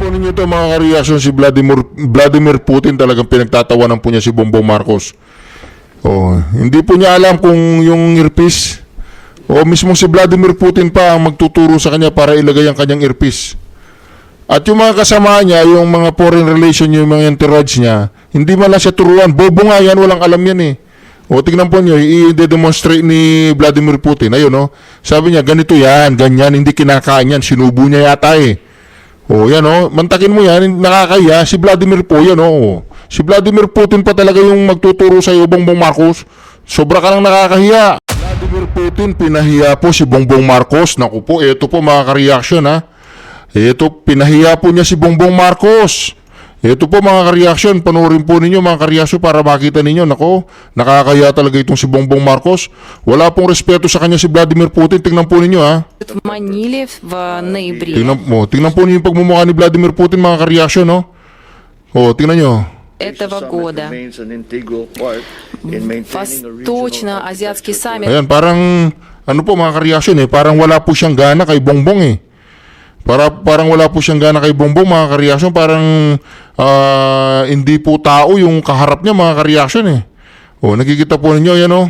po ninyo ito mga kareaksyon, si Vladimir Putin talagang pinagtatawanan po niya si Bongbong Marcos. Oh, hindi po niya alam kung yung earpiece o mismo si Vladimir Putin pa ang magtuturo sa kanya para ilagay ang kanyang earpiece. At yung mga kasama niya, yung mga foreign relation, yung mga entourage niya, hindi man lang siya turuan. Bobo nga yan, walang alam yan eh. O tingnan po nyo, i-demonstrate ni Vladimir Putin. Ayun no, sabi niya, ganito yan, ganyan, hindi kinakain yan, sinubo niya yata eh. O yan o, mantakin mo yan, nakakaya, si Vladimir po yan o. Si Vladimir Putin pa talaga yung magtuturo sa iyo, Bongbong Marcos. Sobra ka lang nakakahiya. Vladimir Putin, pinahiya po si Bongbong Marcos. Naku po, ito po mga ka-reaction ha. Ito, pinahiya po niya si Bongbong Marcos. Ito po mga ka-reaction, panoorin po ninyo mga ka-reaction para makita ninyo. Nako, nakakaya talaga itong si Bongbong Marcos. Wala pong respeto sa kanya si Vladimir Putin. Tingnan po ninyo ha. В Маниле в ноябре. Tingnan po ninyo yung pagmumukha ni Vladimir Putin mga ka-reaction no. O, tingnan nyo. Этого года. Восточно-азиатский саммит. Ayan, parang, ano po mga ka-reaction parang wala po siyang gana kay Bongbong eh. Parang wala po siyang gana kay Bongbong mga ka-reaction. Parang hindi po tao yung kaharap niya mga ka-reaction eh. O, nakikita po ninyo, yan o.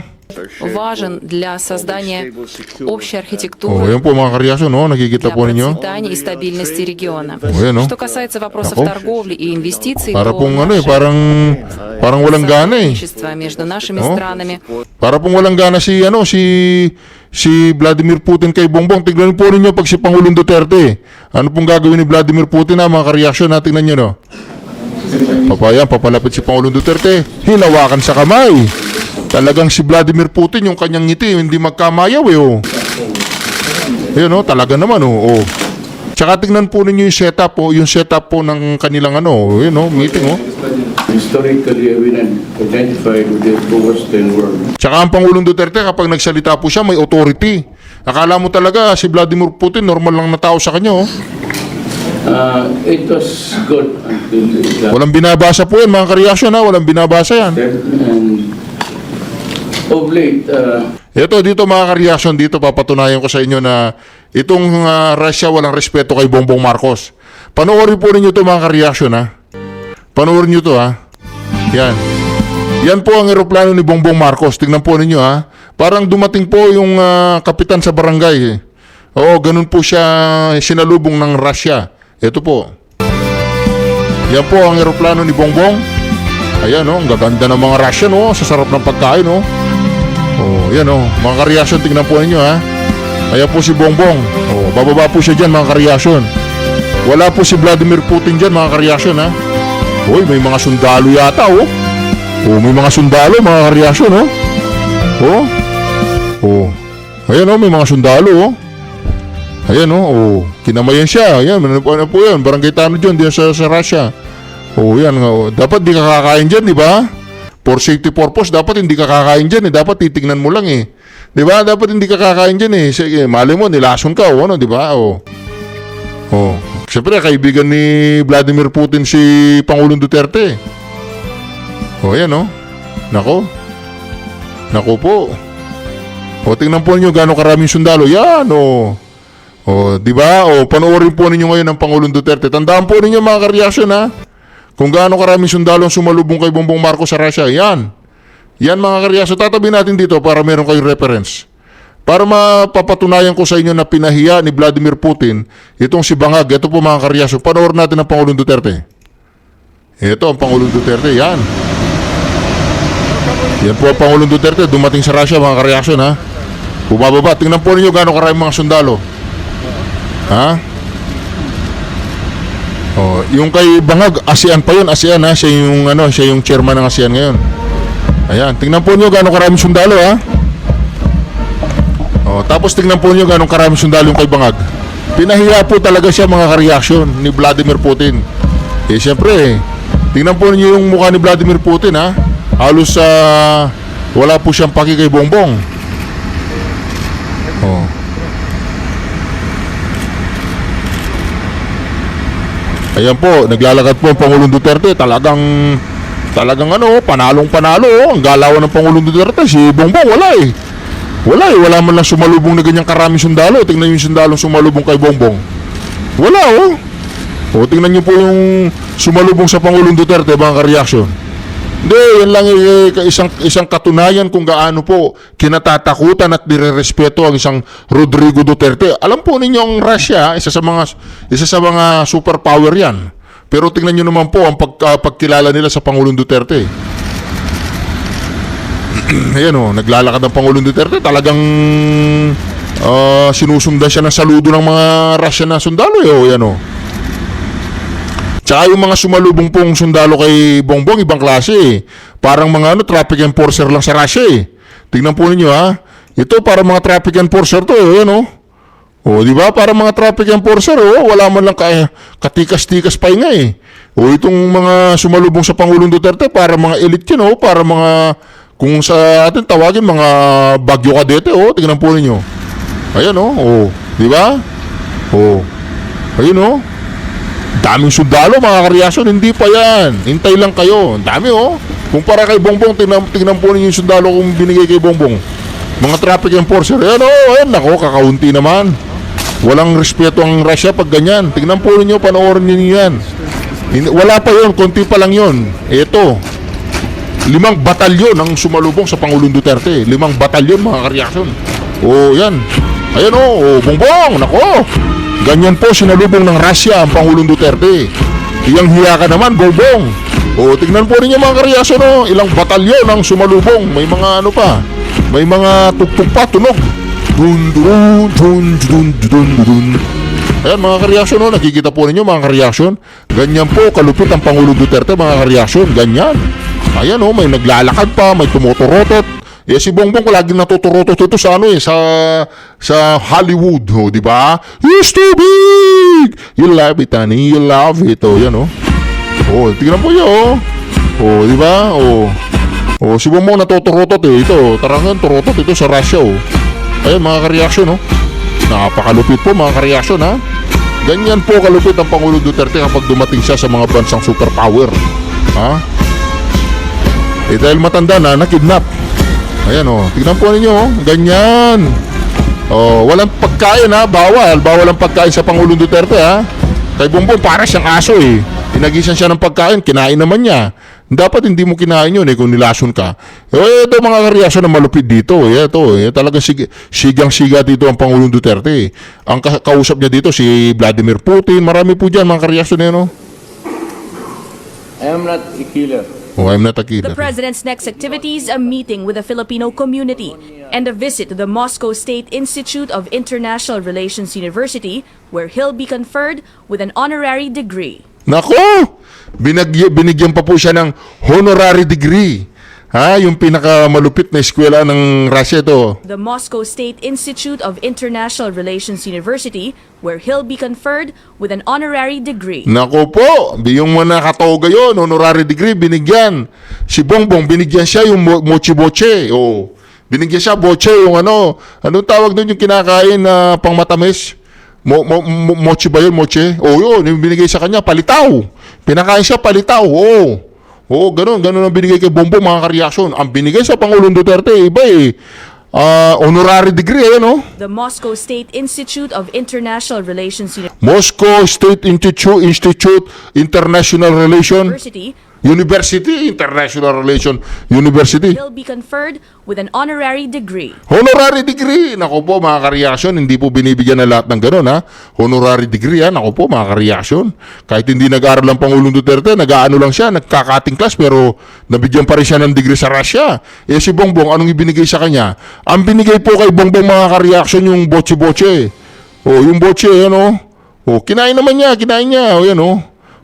Важен для создания общей O, архитектуры, yan po mga ka-reaction, no? Nakikita для po ninyo. процветания и стабильности региона. Yan o. Что касается вопросов Ako. торговли и инвестиций, Para то pong ano наше parang walang gana eh. сотрудничество между нашими Oh. странами Para pong walang gana si Vladimir Putin kay Bongbong. Tignan po ninyo pag si Pangulong Duterte. Ano pong gagawin ni Vladimir Putin na mga ka-reaction natin ninyo no? Papalapit si Pangulong Duterte. Hinawakan sa kamay. Talagang si Vladimir Putin yung kanyang ngiti hindi magkamayaw eh oh. Ayun oh, talaga naman oh. Tsaka tingnan po ninyo yung setup po ng kanilang ano, yun oh, meeting oh. Historically identified with the Western world. Tsaka ang Pangulong Duterte kapag nagsalita po siya may authority. Akala mo talaga si Vladimir Putin normal lang na tao sa kanya oh. It was good until Walang binabasa po yan mga ka-reaction ha, walang binabasa yan. and of late, Ito dito mga ka-reaction, dito papatunayan ko sa inyo na itong Russia walang respeto kay Bongbong Marcos. Panoorin po ninyo ito mga ka-reaction ha. Panoorin nyo ito ha. Yan. Yan po ang eroplano ni Bongbong Marcos. Tingnan po ninyo ha. Parang dumating po yung kapitan sa barangay eh. Oo, ganun po siya sinalubong ng Russia. Ito po. Yan po ang eroplano ni Bongbong. Ayan oh, ang gaganda ng mga Russian oh. Sa sarap ng pagkain oh. Oh, yan oh. Mga ka-reaction, tingnan po ninyo ha. Ayan po si Bongbong. Oh, bababa po siya dyan mga ka-reaction. Wala po si Vladimir Putin dyan mga ka-reaction ha. Uy, may mga sundalo yata oh. Oh, may mga sundalo mga ka-reaction oh. Oh. Oh. Ayan oh, may mga sundalo oh. Ayan oh, oh. Kinamayan siya. Ayan, ano po yan? Barangay Tanod dyan, diyan sa Russia. Oh, yan oh. Dapat di ka kakain dyan, di ba? For safety purpose, dapat hindi ka kakain dyan eh. Dapat titignan mo lang eh. Di ba? Dapat hindi ka kakain dyan eh. Sige, mali mo, nilason ka o ano, di ba? Oh. Oh. Siyempre, kaibigan ni Vladimir Putin si Pangulong Duterte. Oh, yan oh. Nako. Nako po. O, tingnan po ninyo gano'ng karaming sundalo. Yan oh. O, di ba? O, panoorin po ninyo ngayon ng Pangulong Duterte. Tandaan po ninyo mga ka-reaction ha. Kung gaano karaming sundalo ang sumalubong kay Bongbong Marcos sa Russia, yan. Yan mga ka-reaction. Tatabi natin dito para meron kayong reference. Para mapapatunayan ko sa inyo na pinahiya ni Vladimir Putin itong si Bangag. Ito po mga ka-reaction. Panoorin natin ang Pangulong Duterte. Ito ang Pangulong Duterte. Yan. Yan po ang Pangulong Duterte. Dumating sa Russia mga ka-reaction ha. Bumababa. Tingnan po ninyo gaano karaming mga sundalo. Ha? Oh, yung kay Bangag, ASEAN pa yun, ASEAN ha. Siya yung chairman ng ASEAN ngayon. Ayan, tingnan po niyo gaano karaming sundalo ha. Oh, tapos tingnan po niyo gaano karaming sundalo yung kay Bangag. Pinahiya po talaga siya mga ka-reaction ni Vladimir Putin. Eh siyempre, tingnan po niyo yung mukha ni Vladimir Putin ha. Halos wala po siyang paki kay Bongbong. Oh. Ayan po, naglalakad po ang Pangulong Duterte. Talagang ano, panalong-panalo. Ang galawan ng Pangulong Duterte. Si Bongbong, wala eh. Wala man lang sumalubong na ganyang karaming sundalo. Tingnan yung sundalo sumalubong kay Bongbong. Wala oh. O, tingnan nyo po yung sumalubong sa Pangulong Duterte, mga ka-reaction. Hindi, yan lang isang katunayan kung gaano po kinatatakutan at nirerespeto ang isang Rodrigo Duterte. Alam po ninyo ang Russia, isa sa mga superpower yan. Pero tingnan nyo naman po ang pagkilala nila sa Pangulong Duterte. Ayan o, naglalakad ang Pangulong Duterte, talagang sinusundan siya ng saludo ng mga Russian na sundalo. Ayan o. Tsaka yung mga sumalubong pong sundalo kay Bongbong, ibang klase eh. Parang mga traffic enforcer lang sa Russia eh. Tingnan po ninyo ha. Ito para mga traffic enforcer to eh. Ano? O, di ba? Para mga traffic enforcer, wala man lang katikas-tikas pa nga eh. O, itong mga sumalubong sa Pangulong Duterte, para mga elite yun, para mga, kung sa atin tawagin, mga Bagyo Kadete, tingnan po ninyo. Ayan, di ba? Ayun, daming sundalo, mga kareaksyon, hindi pa yan. Hintay lang kayo. Ang dami, Kung para kay Bongbong, tingnan po ninyo yung sundalo kung binigay kay Bongbong. Mga traffic enforcer, ayan, nako, kakaunti naman. Walang respeto ang Russia pag ganyan. Tingnan po ninyo, panoorin ninyo yan. Wala pa yon, konti pa lang yon. Ito, 5 batalyon ang sumalubong sa Pangulong Duterte. 5 batalyon, mga kareaksyon. Yan. Ayan, Bongbong, nako. Ganyan po sinalubong ng Russia ang Pangulong Duterte. Iyang hiya ka naman, Bongbong. Tingnan po ninyo mga kareaksyon, ilang batalyon ang sumalubong. May mga may mga tuktok pa, tunog. Dun dun dun dun dun dun. Ayan mga kareaksyon, nakikita po ninyo mga kareaksyon. Ganyan po kalupit ang Pangulong Duterte, mga kareaksyon. Ganyan. Ayan may naglalakad pa, may tumutorotot. Si Bongbong laging natuturotot ito sa sa Hollywood, di ba? He's too big! You love it, honey. You love it. Yan, tingnan po yun, di ba? Si Bongbong natuturotot, ito. Tarangan, turotot ito sa Russia, Ayan, mga kareaksyon, Napakalupit po, mga kareaksyon, ha? Ganyan po kalupit ang Pangulong Duterte kapag dumating siya sa mga bansang superpower. Ha? Dahil matanda na, nakidnap. Ayan tignan po ninyo, ganyan. Walang pagkain bawal ang pagkain sa Pangulong Duterte Kay Bongbong para siyang aso Inagisan siya ng pagkain, kinain naman niya. Dapat hindi mo kinain yun kung nilason ka. Ito mga kareaksyon na malupit dito. Talaga sigang-siga dito ang Pangulong Duterte. Ang kausap niya dito si Vladimir Putin. Marami po dyan mga kareaksyon I am not a killer. I'm not a killer. The president's next activities, a meeting with the Filipino community and a visit to the Moscow State Institute of International Relations University, where he'll be conferred with an honorary degree. Nako! Binigyan pa po siya ng honorary degree. Yung pinakamalupit na eskwela ng Russia ito. The Moscow State Institute of International Relations University, where he'll be conferred with an honorary degree. Nako po, yung mga nakatoga yun, honorary degree, binigyan. Si Bongbong, binigyan siya yung mochi-boche. Binigyan siya boche, yung anong tawag doon yung kinakain na pangmatamis? Mochi ba yun, moche? Yun, yung binigay sa kanya, palitaw. Pinakain siya, palitaw, ganun ang binigay kay Bongbong, mga kareaksyon. Ang binigay sa Pangulong Duterte, iba honorary degree, The Moscow State Institute of International Relations Moscow State Institute International University, International Relation University. he'll be conferred with an honorary degree. Honorary degree. Nako po mga kareaksyon, hindi po binibigyan na lahat ng ganun Honorary degree Nako po mga kareaksyon. Kahit hindi nag-aaral ang Pangulong Duterte, nag-aano lang siya, nagkakating class pero nabigyan pa rin siya ng degree sa Russia. Si Bongbong, anong ibinigay sa kanya? Ang binigay po kay Bongbong mga kareaksyon yung boche-boche. Yung boche, kinain naman niya,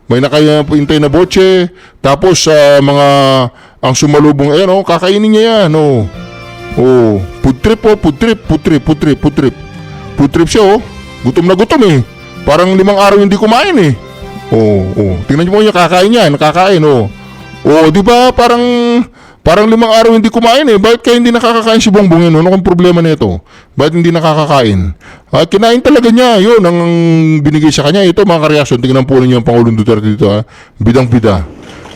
may nakahintay na boche. Tapos ang sumalubong, kakainin niya yan. Food trip siya. Gutom na gutom Parang 5 araw hindi kumain tingnan niyo po niya, kakain niya, nakakain di ba parang 5 araw hindi kumain Bakit kaya hindi nakakakain si Bongbong Ano kung problema nito? Bakit hindi nakakakain? Kinain talaga niya. Yun ang binigay sa kanya. Ito mga kareaksyon, tingnan po ninyo ang Pangulong Duterte dito Bidang-bida.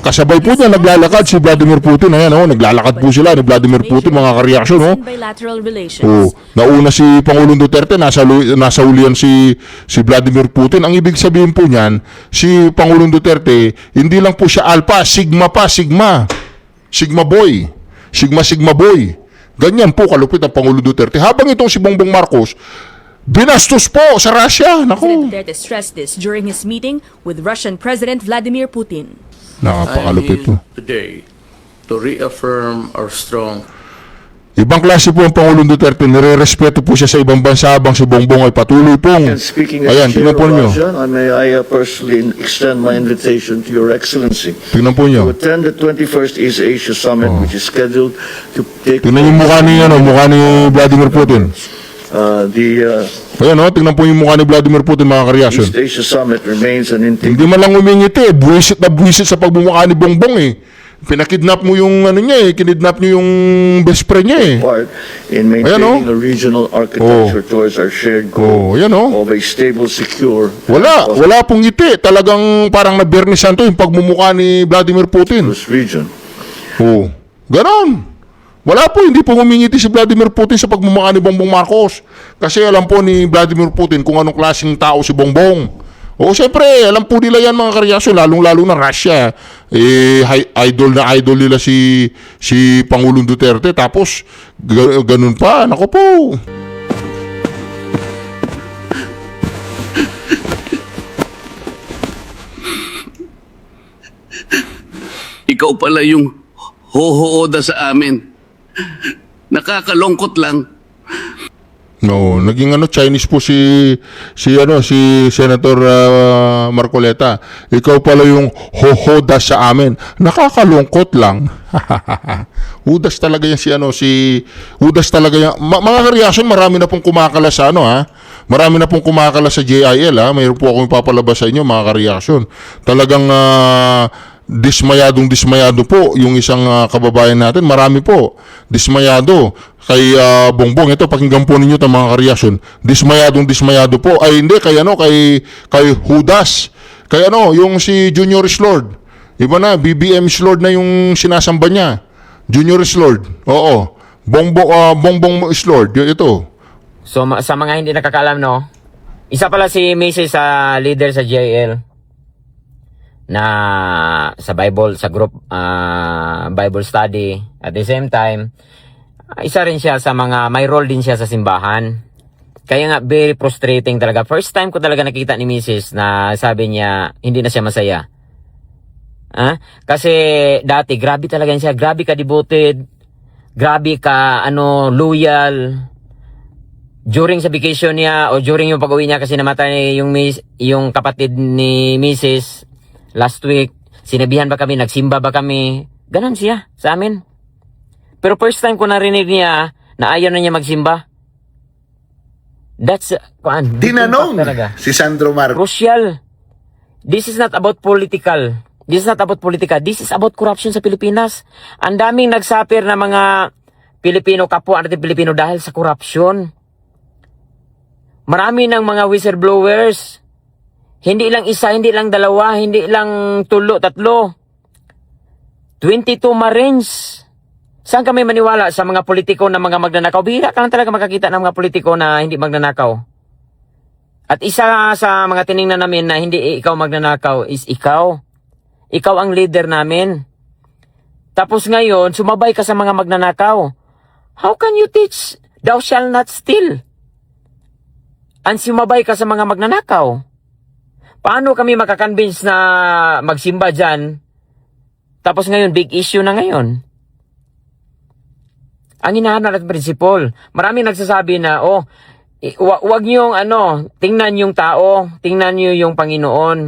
Kasabay po niya, naglalakad si Vladimir Putin. Ayan, oh, naglalakad po sila ni Vladimir Putin, mga kareaksyon. Oh. Bilateral relations. Oh, nauna si Pangulong Duterte, nasa ulian si Vladimir Putin. Ang ibig sabihin po niyan, si Pangulong Duterte, hindi lang po siya alpha, sigma pa, sigma. Sigma boy. Sigma boy. Ganyan po kalupit ang Pangulong Duterte. Habang itong si Bongbong Marcos, binastos po sa Russia. President Naku, Duterte stressed this during his meeting with Russian President Vladimir Putin. I am nakapakalupit po. here today to reaffirm our strong Ibang klase po ang Pangulong Duterte, nire-respeto po siya sa ibang bansa habang si Bongbong ay patuloy pong. And speaking as Ayan, Chair tingnan of po ninyo. Russia, I personally extend my invitation to Your Excellency Tingnan po to ninyo. attend the 21st East Asia Summit, which is scheduled to take Tingnan yung mukha ni Vladimir Putin. the Ayan o, tingnan po yung mukha ni Vladimir Putin, mga kareaksyon. East Asia Summit remains an Hindi integral man lang umingiti eh. Buwisit na buwisit sa pagmumukha ni Bongbong eh. Pinakidnap mo yung ano niya eh. Kinidnap niyo yung best friend niya eh. part in maintaining a regional architecture towards our shared Oh, goal yan o. of a stable, secure, Wala pong ngiti. Talagang parang nabernisan to yung pagmumukha ni Vladimir Putin. prosperous region. Oh, ganon. Wala po, hindi po humingiti si Vladimir Putin sa pagmumukha ni Bongbong Marcos. Kasi alam po ni Vladimir Putin kung anong klaseng tao si Bongbong. O siyempre, alam po nila yan mga karyasyo, lalong-lalo na Russia. Idol na idol nila si Pangulong Duterte. Tapos, ganun pa, nako po. Ikaw pala yung hohooda sa amin. Nakakalungkot lang. No, naging Chinese po si Senator Marcoleta. Ikaw pala yung hohoda sa amin. Nakakalungkot lang. Udas talaga yan Udas talaga yan. Mga kareaksyon, marami na pong kumakalas sa Marami na pong kumakalas sa JIL Mayroon po akong ipapalabas sa inyo mga kareaksyon. Talagang dismayado po yung isang kababayan natin. Marami po dismayado kay Bongbong. Ito, pakinggan po ninyo itong mga kareaksyon. Dismayado po. Ay hindi, kay Judas. Kay yung si Junior Lord. Iba na, BBM Lord na yung sinasamba niya. Junior Lord. Oo. Bongbong Lord. Ito. So sa mga hindi nakakaalam, no, isa pala si Mrs. Leader sa JL na sa Bible, sa group Bible study. At the same time, isa rin siya sa mga, may role din siya sa simbahan. Kaya nga, very frustrating talaga. First time ko talaga nakita ni Mrs. na sabi niya, hindi na siya masaya. Kasi dati, grabe talaga siya. Grabe ka devoted. Grabe ka, loyal. During sa vacation niya, o during yung pag-uwi niya kasi namatay yung kapatid ni Mrs. last week, sinabihan ba kami, nagsimba ba kami, ganon siya sa amin. Pero first time ko narinig niya na ayaw na niya magsimba. That's, Tinanong si Sandro Marcos. crucial. This is not about political. This is about corruption sa Pilipinas. Ang daming nagsuffer na mga Pilipino, kapwa natin Pilipino dahil sa corruption. Marami ng mga whistleblowers. Hindi lang isa, hindi lang dalawa, hindi lang tatlo. 22 Marines. Saan kami maniwala sa mga politiko na mga magnanakaw? Bihira ka lang talaga makakita ng mga politiko na hindi magnanakaw. At isa sa mga tiningnan namin na hindi ikaw magnanakaw is ikaw. Ikaw ang leader namin. Tapos ngayon, sumabay ka sa mga magnanakaw. How can you teach, thou shall not steal? And sumabay ka sa mga magnanakaw. Paano kami makakonvince na magsimba dyan? Tapos ngayon, big issue na ngayon. Ang hinahanap natin principle. Maraming nagsasabi na, wag niyong tingnan yung tao, tingnan niyo yung Panginoon.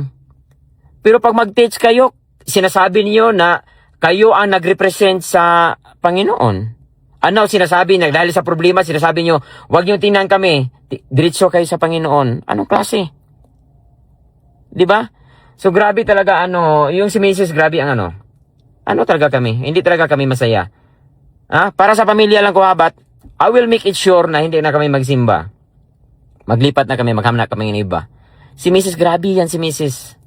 Pero pag mag-teach kayo, sinasabi niyo na kayo ang nag-represent sa Panginoon. Sinasabi na dahil sa problema, sinasabi niyo, wag niyong tingnan kami, diretso kayo sa Panginoon. Anong klase? 'Di ba? So grabe talaga yung si Mrs. grabe ang talaga kami. Hindi talaga kami masaya. Para sa pamilya lang ko habat, I will make it sure na hindi na kami magsimba. Maglipat na kami, maghamna kami ng iba. Si Mrs. grabe yan si Mrs.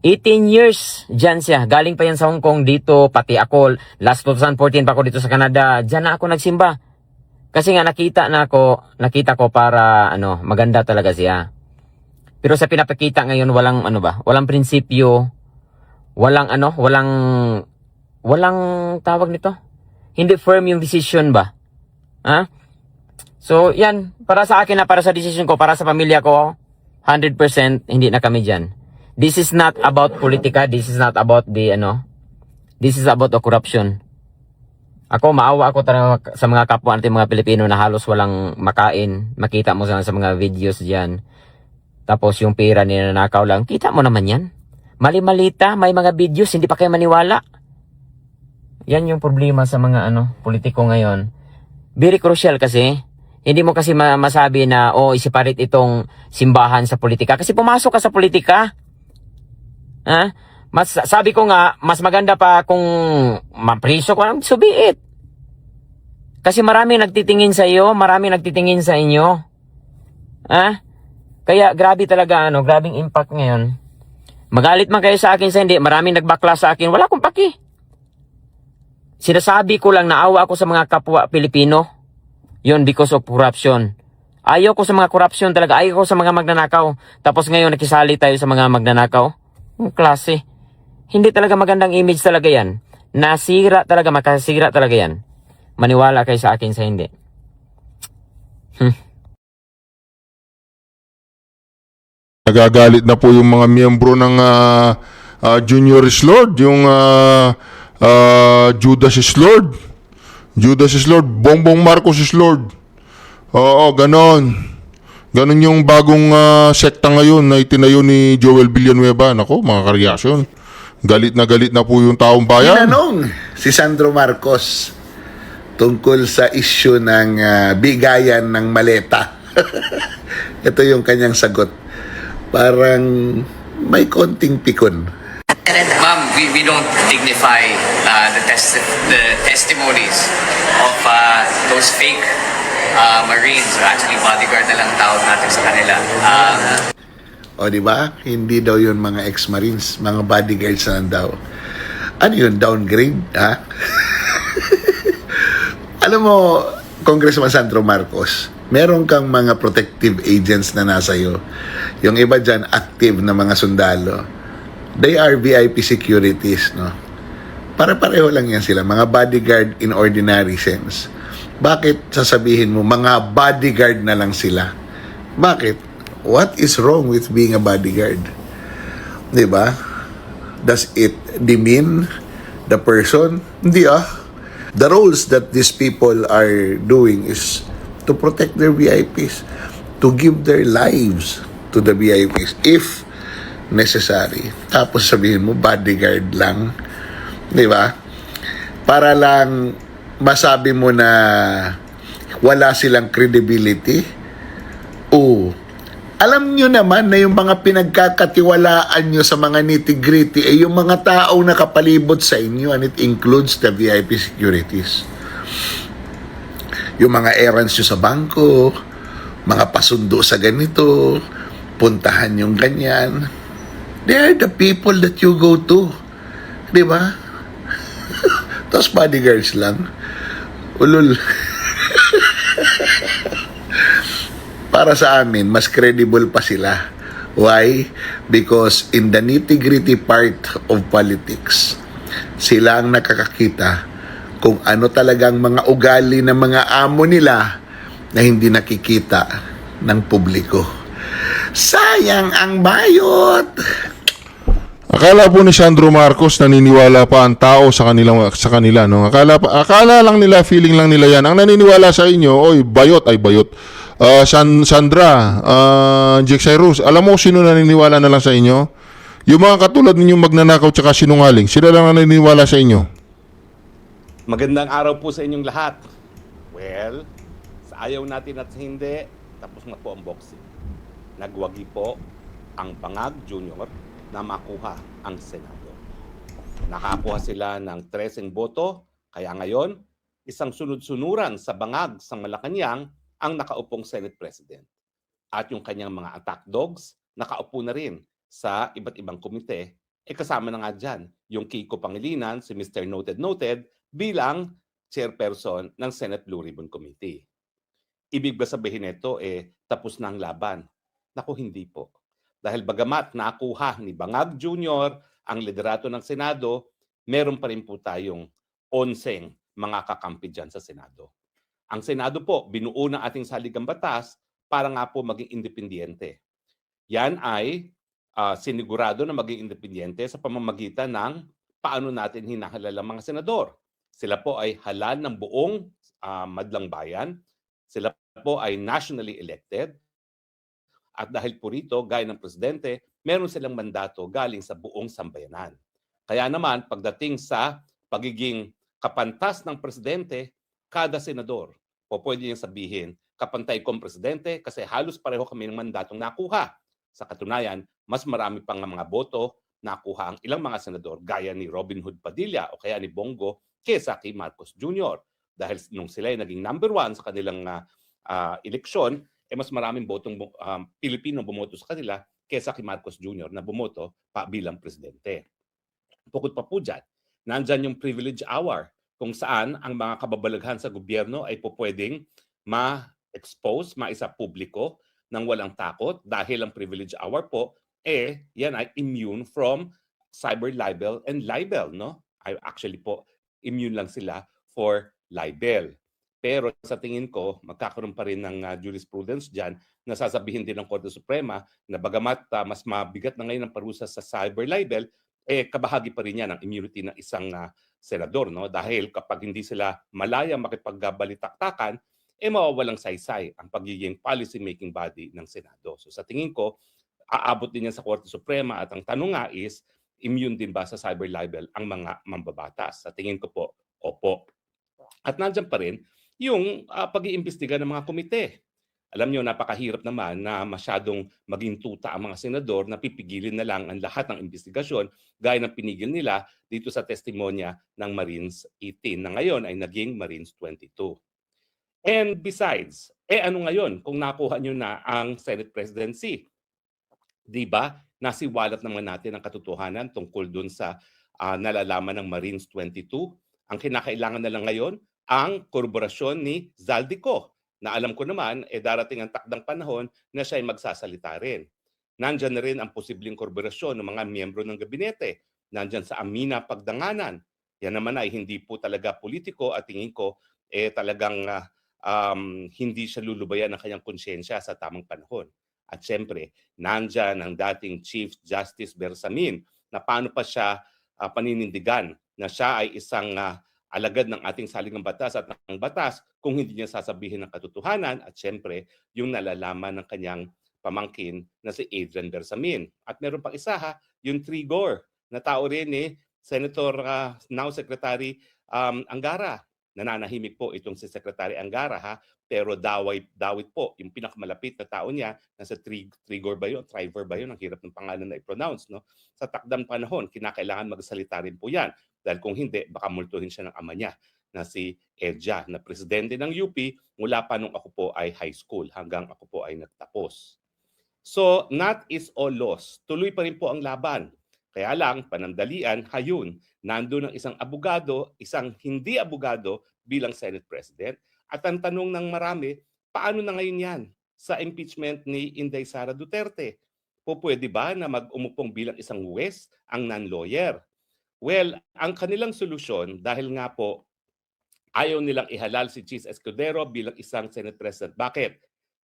18 years dyan siya. Galing pa yan sa Hong Kong dito, pati ako. Last 2014 pa ako dito sa Canada. Dyan na ako nagsimba. Kasi nga nakita ko para maganda talaga siya. Pero sa pinapakita ngayon walang prinsipyo, walang tawag nito. Hindi firm yung decision ba? Ha? So, yan, para sa akin para sa decision ko, para sa pamilya ko, 100% hindi na kami dyan. This is not about politika, this is not about this is about the corruption. Maawa ako talaga sa mga kapwa natin mga Pilipino na halos walang makain. Makita mo sa mga videos diyan. Tapos yung pera ninanakaw lang. Kita mo naman yan. Mali-malita, may mga videos, hindi pa kayo maniwala. Yan yung problema sa mga politiko ngayon. Very crucial kasi. Hindi mo kasi masabi na, i-separate itong simbahan sa politika. Kasi pumasok ka sa politika. Sabi ko nga, mas maganda pa kung mapriso ko, so be it. Kasi maraming nagtitingin sa iyo, maraming nagtitingin sa inyo. Kaya grabe talaga, grabing impact ngayon. Magalit man kayo sa akin sa hindi, maraming nagbakla sa akin, wala akong paki. Sinasabi ko lang, naawa ako sa mga kapwa Pilipino. Yon because of corruption. Ayaw ko sa mga corruption talaga, ayaw ko sa mga magnanakaw. Tapos ngayon nakisali tayo sa mga magnanakaw. Ang klase. Hindi talaga magandang image talaga yan. Makasira talaga yan. Maniwala kayo sa akin sa hindi. Nagagalit na po yung mga miyembro ng Junior is Lord, yung Judas is Lord. Judas is Lord, Bongbong Marcos is Lord. Oo, ganon. Ganon yung bagong sekta ngayon na itinayo ni Joel Villanueva. Nako, mga kareaksyon. Galit na po yung taong bayan. Tinanong si Sandro Marcos tungkol sa issue ng bigayan ng maleta. Ito yung kanyang sagot. Parang may konting pikon. Ma'am, we don't dignify the testimonies of those fake Marines, or actually bodyguard na lang tawag natin sa kanila. O di ba? Hindi daw yun mga ex-Marines, mga bodyguards na lang daw. Ano yun? Downgrade? Ha? Alam mo, Congressman Sandro Marcos, meron kang mga protective agents na nasa iyo. Yung iba dyan, active na mga sundalo. They are VIP securities, no? Para-pareho lang yan sila. Mga bodyguard in ordinary sense. Bakit sasabihin mo, mga bodyguard na lang sila? Bakit? What is wrong with being a bodyguard? Diba? Does it demean the person? Hindi The roles that these people are doing is to protect their VIPs, to give their lives to the VIPs if necessary. Tapos sabihin mo, bodyguard lang. Diba? Para lang masabi mo na wala silang credibility. Alam nyo naman na yung mga pinagkakatiwalaan nyo sa mga nitty-gritty ay yung mga taong nakapalibot sa inyo, and it includes the VIP securities. Yung mga errands nyo sa bangko, mga pasundo sa ganito, puntahan yung ganyan. They are the people that you go to. Di ba? Tapos bodyguards lang. Ulul. Para sa amin, mas credible pa sila. Why? Because in the nitty-gritty part of politics, sila ang nakakakita kung ano talagang mga ugali ng mga amo nila na hindi nakikita ng publiko. Sayang ang bayot! Akala po ni Sandro Marcos naniniwala pa ang tao sa kanila, no? Akala lang nila, feeling lang nila yan. Ang naniniwala sa inyo, bayot. Sandra, Jake Cyrus, alam mo sino naniniwala na lang sa inyo? Yung mga katulad ninyong magnanakaw tsaka sinungaling, sila lang ang naniniwala sa inyo. Magandang araw po sa inyong lahat. Well, sa ayaw natin at sa hindi, tapos na po ang boxing. Nagwagi po ang Bangag Junior na makuha ang Senado. Nakakuha sila ng 13 boto, kaya ngayon, isang sunod-sunuran sa Bangag sa Malacanang ang nakaupong Senate President. At yung kanyang mga attack dogs, nakaupo na rin sa iba't ibang komite kasama na nga dyan yung Kiko Pangilinan, si Mr. Noted Noted, bilang chairperson ng Senate Blue Ribbon Committee. Ibig ba sabihin nito, tapos na ang laban? Naku, hindi po. Dahil bagamat nakuha ni Bangag Jr. ang liderato ng Senado, meron pa rin po tayong 11 mga kakampi dyan sa Senado. Ang Senado po, binuo ng ating saligang batas para nga po maging independyente. Yan ay sinigurado na maging independyente sa pamamagitan ng paano natin hinahalal ang mga senador. Sila po ay halal ng buong madlang bayan. Sila po ay nationally elected. At dahil po rito, gaya ng presidente, meron silang mandato galing sa buong sambayanan. Kaya naman, pagdating sa pagiging kapantas ng presidente, kada senador, po pwede niyang sabihin, kapantay kong presidente kasi halos pareho kami ng mandatong nakuha. Sa katunayan, mas marami pang mga boto nakuha ang ilang mga senador gaya ni Robin Hood Padilla o kaya ni Bongo kesa kay Marcos Jr. Dahil nung sila ay naging number 1 sa kanilang eleksyon, mas maraming botong Pilipino bumoto sa kanila kesa kay Marcos Jr. na bumoto pa bilang presidente. Bukod pa po dyan, nandyan yung privilege hour kung saan ang mga kababalaghan sa gobyerno ay po pwedeng ma-expose, maisa publiko ng walang takot dahil ang privilege hour po, yan ay immune from cyber libel and libel, no? Actually po, immune lang sila for libel. Pero sa tingin ko, magkakaroon pa rin ng jurisprudence dyan na sasabihin din ng Korte Suprema na bagamat mas mabigat na ngayon ang parusa sa cyber libel, kabahagi pa rin yan ang immunity ng isang senador. No? Dahil kapag hindi sila malaya makipagbalitaktakan, mawawalang saysay ang pagiging policy-making body ng Senado. So sa tingin ko, aabot din yan sa Korte Suprema at ang tanong nga is, immune din ba sa cyber libel ang mga mambabatas? Sa tingin ko po, opo. At nandiyan pa rin yung pag-iimbestiga ng mga komite. Alam nyo, napakahirap naman na masyadong maging tuta ang mga senador na pipigilin na lang ang lahat ng investigasyon gaya ng pinigil nila dito sa testimonya ng Marines 18 na ngayon ay naging Marines 22. And besides, ano ngayon kung nakuha nyo na ang Senate presidency? Diba? Nasiwalat naman natin ang katotohanan tungkol dun sa nalalaman ng Marines 22. Ang kinakailangan na lang ngayon, ang korporasyon ni Zaldico, na alam ko naman, darating ang takdang panahon na siya ay magsasalita rin. Nandyan na rin ang posibleng korporasyon ng mga miyembro ng gabinete. Nandyan sa Amina Pagdanganan. Yan naman ay hindi po talaga politiko at tingin ko talagang hindi siya lulubayan ng kanyang konsyensya sa tamang panahon. At syempre, nandyan ang dating Chief Justice Bersamin na paano pa siya paninindigan na siya ay isang alagad ng ating saligang batas at ng batas kung hindi niya sasabihin ng katotohanan at syempre yung nalalaman ng kanyang pamangkin na si Adrian Bersamin. At meron pang isa yung Trigor na tao rin ni Senator now Secretary Angara. Nananahimik po itong si Secretary Angara pero dawit po yung pinakamalapit na tao niya na sa Trigor ba yun? Trivor ba yun? Ang hirap ng pangalan na i-pronounce. No? Sa takdang panahon, kinakailangan magsalita rin po yan. Dahil kung hindi, baka multuhin siya ng ama niya na si Edja, na presidente ng UP mula pa nung ako po ay high school hanggang ako po ay nagtapos. So, not is all lost. Tuloy pa rin po ang laban. Kaya lang, panandalian, hayun, nandun ang isang abogado, isang hindi abogado bilang Senate President. At ang tanong ng marami, paano na ngayon yan sa impeachment ni Inday Sara Duterte? Pwede ba na mag-umupong bilang isang huwes ang non-lawyer? Well, ang kanilang solusyon, dahil nga po ayaw nilang ihalal si Chis Escudero bilang isang Senate President. Bakit?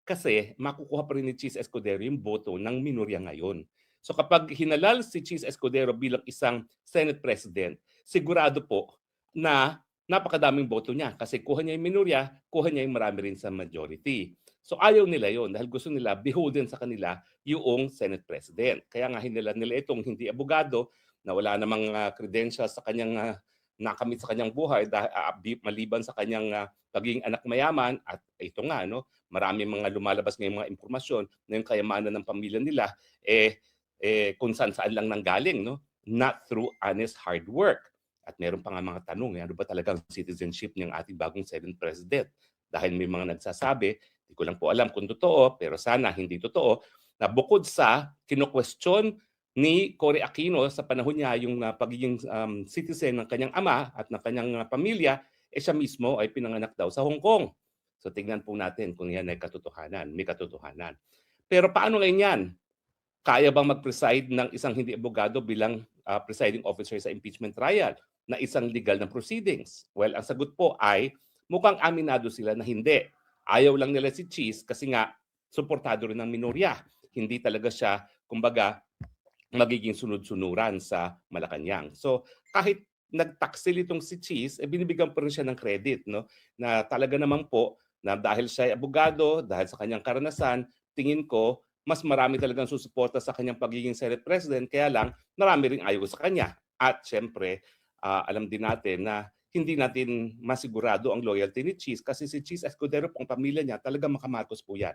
Kasi makukuha pa rin ni Chis Escudero yung boto ng minorya ngayon. So kapag hinalal si Chis Escudero bilang isang Senate President, sigurado po na napakadaming boto niya kasi kuha niya yung minorya, kuha niya yung marami rin sa majority. So ayaw nila yon dahil gusto nila beholden sa kanila yung Senate President. Kaya nga hinalal nila itong hindi abogado na wala namang credentials sa kanyang nakamit sa kanyang buhay maliban sa kanyang pagiging anak mayaman at ito nga marami mga lumalabas ngayong mga impormasyon na yung kayamanan ng pamilya nila kung saan lang nanggaling not through honest hard work. At meron pa nga mga tanong, ano ba talagang citizenship ng ating bagong Senate President? Dahil may mga nagsasabi, hindi ko lang po alam kung totoo, pero sana hindi totoo, na bukod sa kino-question ni Cory Aquino sa panahon niya, yung pagiging citizen ng kanyang ama at ng kanyang pamilya, siya mismo ay pinanganak daw sa Hong Kong. So tingnan po natin kung yan ay katotohanan, may katotohanan. Pero paano ngayon yan? Kaya bang mag-preside ng isang hindi abogado bilang presiding officer sa impeachment trial na isang legal na proceedings? Well, ang sagot po ay mukhang aminado sila na hindi. Ayaw lang nila si Cheese kasi nga suportado rin ng minorya. Hindi talaga siya, kumbaga, magiging sunod-sunuran sa Malacanang. So kahit nagtaksil itong si Cheese, binibigyan pa rin siya ng credit, no? Na talaga naman po na dahil siya ay abogado, dahil sa kanyang karanasan, tingin ko mas marami talagang susuporta sa kanyang pagiging Senate President, kaya lang marami ring ayaw sa kanya. At syempre, alam din natin na hindi natin masigurado ang loyalty ni Cheese kasi si Cheese Escudero po ang pamilya niya, talagang makamarcos po yan.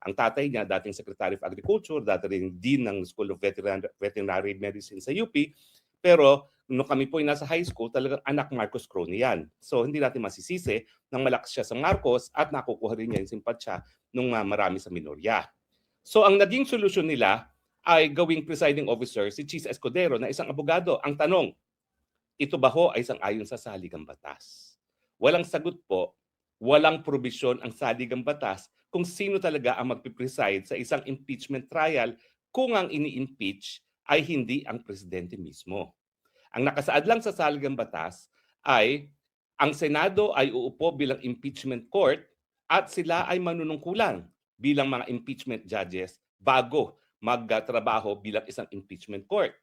Ang tatay niya, dating Secretary of Agriculture, dating Dean ng School of Veterinary Medicine sa UP. Pero nung kami po ay nasa high school, talagang anak Marcos Crony yan. So hindi natin masisisi nang malakas siya sa Marcos at nakukuha rin niya yung simpatsya ng marami sa minorya. So ang naging solusyon nila ay gawing presiding officer si Cheese Escudero na isang abogado. Ang tanong, ito ba ho ay sang-ayon sa saligang batas? Walang sagot po, walang probisyon ang saligang batas kung sino talaga ang magpipreside sa isang impeachment trial kung ang ini-impeach ay hindi ang presidente mismo. Ang nakasaad lang sa saligang batas ay ang Senado ay uupo bilang impeachment court at sila ay manunungkulan bilang mga impeachment judges bago magtrabaho bilang isang impeachment court.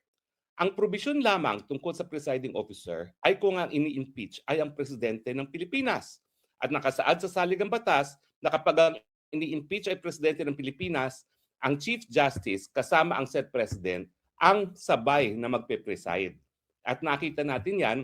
Ang probisyon lamang tungkol sa presiding officer ay kung ang ini-impeach ay ang presidente ng Pilipinas. At nakasaad sa saligang batas na kapag ang ini-impeach ay presidente ng Pilipinas, ang Chief Justice kasama ang Senate President ang sabay na magpe-preside. At nakita natin yan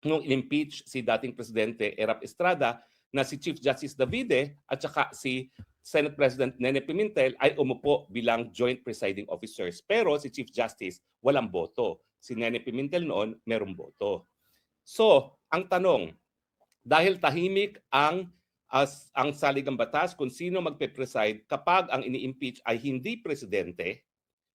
nung in-impeach si dating Presidente Erap Estrada na si Chief Justice Davide at saka si Senate President Nene Pimentel ay umupo bilang joint presiding officers. Pero si Chief Justice walang boto. Si Nene Pimentel noon merong boto. So, ang tanong, dahil tahimik ang saligang batas kung sino magpe-preside kapag ang ini-impeach ay hindi presidente,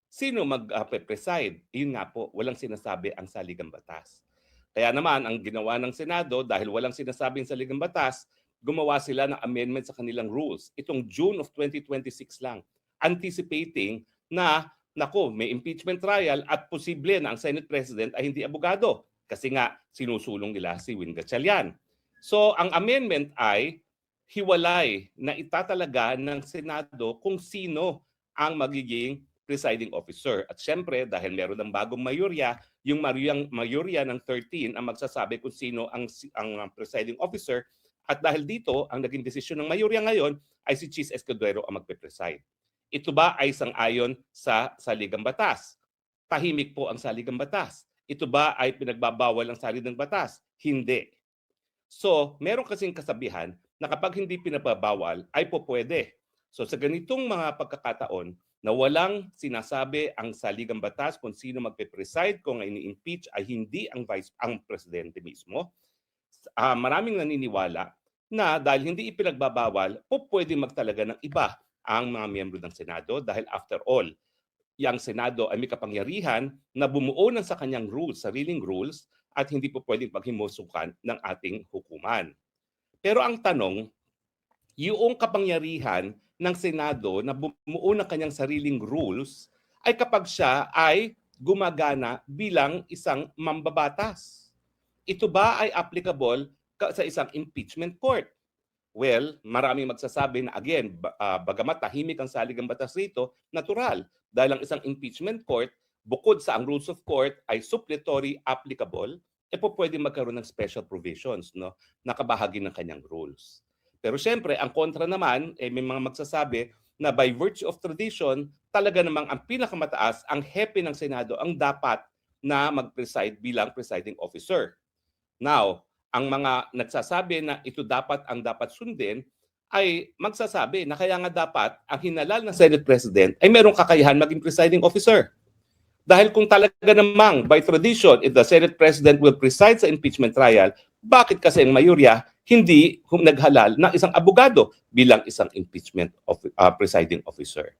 sino magpe-preside? Yun nga po, walang sinasabi ang saligang batas. Kaya naman, ang ginawa ng Senado, dahil walang sinasabing saligang batas, gumawa sila ng amendment sa kanilang rules. Itong June of 2026 lang, anticipating na, nako, may impeachment trial at posible na ang Senate President ay hindi abogado kasi nga sinusulong nila si Win Gatchalian. So, ang amendment ay hiwalay na itatalaga ng Senado kung sino ang magiging presiding officer. At syempre, dahil meron ng bagong mayorya, yung mayorya ng 13 ang magsasabi kung sino ang presiding officer. At dahil dito, ang naging desisyon ng mayorya ngayon ay si Cheese Escudero ang magpe-preside. Ito ba ay sang-ayon sa saligang batas? Tahimik po ang saligang batas. Ito ba ay pinagbabawal ang saligang batas? Hindi. So, meron kasing kasabihan na kapag hindi pinababawal ay po pwede. So sa ganitong mga pagkakataon na walang sinasabi ang saligang batas kung sino magpe-preside kung ini-impeach ay hindi ang presidente mismo, maraming naniniwala na dahil hindi ipinagbabawal, pwede magtalaga ng iba ang mga miyembro ng Senado dahil after all, yung Senado ay may kapangyarihan na bumuo ng sa kanyang rules, sariling rules, at hindi po pwedeng paghimusukan ng ating hukuman. Pero ang tanong, yung kapangyarihan ng Senado na bumuo ng kanyang sariling rules ay kapag siya ay gumagana bilang isang mambabatas. Ito ba ay applicable sa isang impeachment court? Well, maraming magsasabi na again, bagamat tahimik ang saligang batas rito, natural. Dahil ang isang impeachment court, bukod sa ang rules of court ay suppletory applicable, pwede magkaroon ng special provisions, no, nakabahagi ng kanyang rules. Pero siyempre, ang kontra naman, may mga magsasabi na by virtue of tradition, talaga namang ang pinakamataas, ang hepe ng Senado, ang dapat na mag-preside bilang presiding officer. Now, ang mga nagsasabi na ito dapat ang dapat sundin ay magsasabi na kaya nga dapat ang hinalal ng Senate President ay merong kakayahan maging presiding officer. Dahil kung talaga namang by tradition, if the Senate President will preside sa impeachment trial, bakit kasi ang mayorya hindi naghalal ng isang abogado bilang isang impeachment presiding officer?